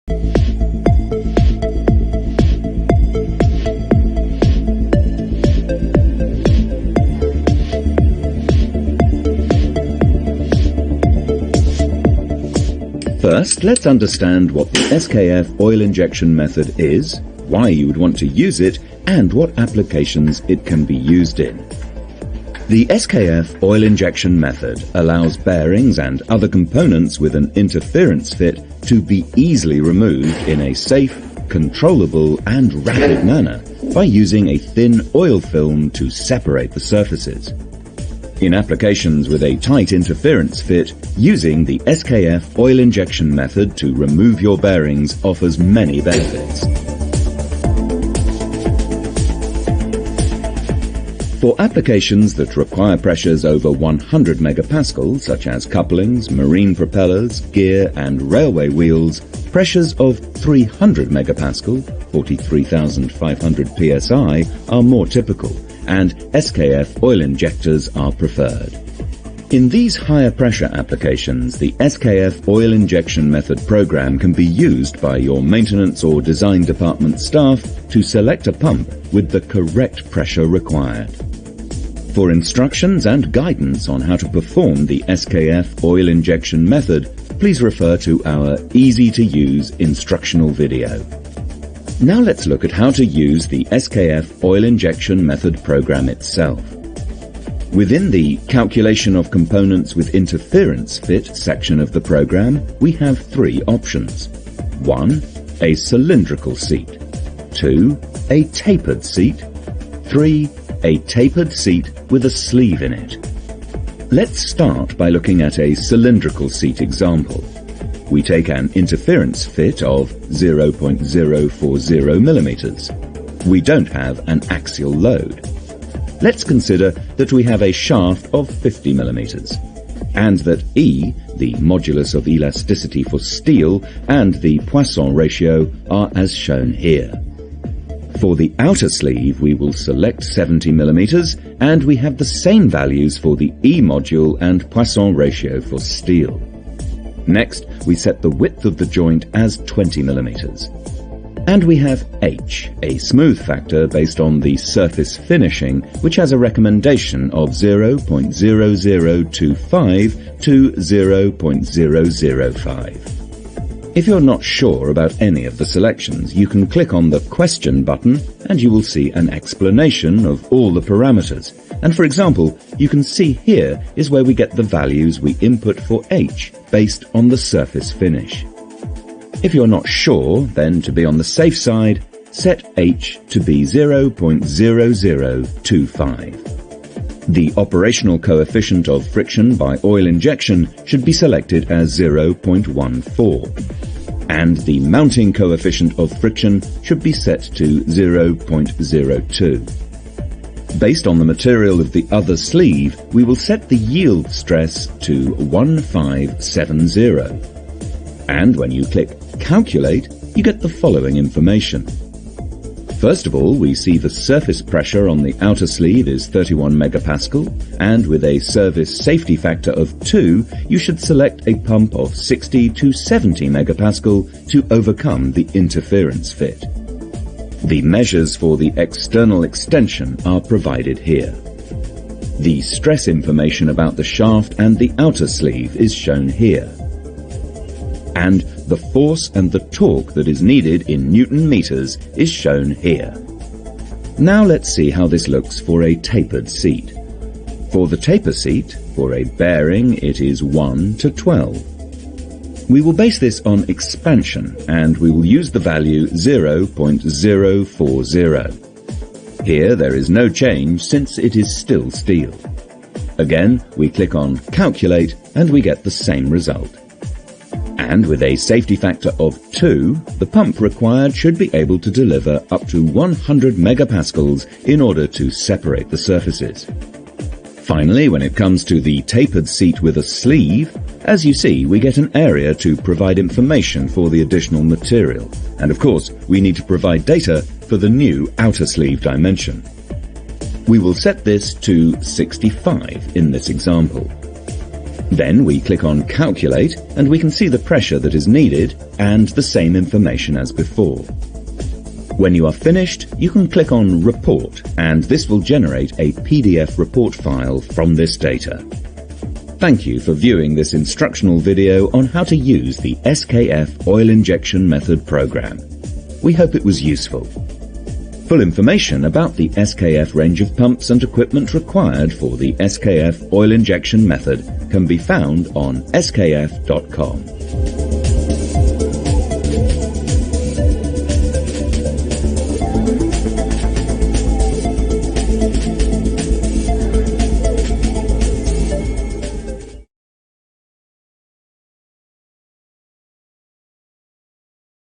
First, let's understand what the Skf Oil Injection Method is, why you would want to use it, and what applications it can be used in. The Skf Oil Injection Method allows bearings and other components with an interference fit to be easily removed in a safe, controllable and rapid manner by using a thin oil film to separate the surfaces. In applications with a tight interference fit, using the Skf Oil Injection Method to remove your bearings offers many benefits. For applications that require pressures over 100 megapascal, such as couplings, marine propellers, gear and railway wheels, pressures of 300 megapascal, 43,500 psi, are more typical, and Skf oil injectors are preferred. In these higher pressure applications, the Skf Oil Injection Method program can be used by your maintenance or design department staff to select a pump with the correct pressure required. For instructions and guidance on how to perform the Skf Oil Injection Method, please refer to our easy-to-use instructional video. Now let's look at how to use the Skf Oil Injection Method program itself. Within the Calculation of Components with Interference Fit section of the program, we have three options. 1. A cylindrical seat. 2. A tapered seat. 3. A tapered seat with a sleeve in it. Let's start by looking at a cylindrical seat example. We take an interference fit of 0.040 millimeters. We don't have an axial load. Let's consider that we have a shaft of 50 millimeters, and that E, the modulus of elasticity for steel, and the Poisson ratio are as shown here. For the outer sleeve, we will select 70 millimeters, and we have the same values for the E module and Poisson ratio for steel. Next, we set the width of the joint as 20 millimeters. And we have H, a smooth factor based on the surface finishing, which has a recommendation of 0.0025 to 0.005. If you're not sure about any of the selections, you can click on the question button and you will see an explanation of all the parameters. And for example, you can see here is where we get the values we input for H based on the surface finish. If you're not sure, then to be on the safe side, set H to be 0.0025. The operational coefficient of friction by oil injection should be selected as 0.14, and the mounting coefficient of friction should be set to 0.02. Based on the material of the other sleeve, we will set the yield stress to 1570. And when you click Calculate, you get the following information. First of all, we see the surface pressure on the outer sleeve is 31 megapascal, and with a service safety factor of 2, you should select a pump of 60 to 70 megapascal to overcome the interference fit. The measures for the external extension are provided here. The stress information about the shaft and the outer sleeve is shown here. And the force and the torque that is needed in Newton meters is shown here. Now let's see how this looks for a tapered seat. For the taper seat, for a bearing it is 1 to 12. We will base this on expansion, and we will use the value 0.040. Here there is no change since it is still steel. Again, we click on Calculate and we get the same result. And with a safety factor of 2, the pump required should be able to deliver up to 100 megapascals in order to separate the surfaces. Finally, when it comes to the tapered seat with a sleeve, as you see, we get an area to provide information for the additional material. And of course, we need to provide data for the new outer sleeve dimension. We will set this to 65 in this example. Then we click on Calculate and we can see the pressure that is needed and the same information as before. When you are finished, you can click on Report and this will generate a PDF report file from this data. Thank you for viewing this instructional video on how to use the Skf Oil Injection Method program. We hope it was useful. Full information about the Skf range of pumps and equipment required for the Skf Oil Injection Method can be found on skf.com.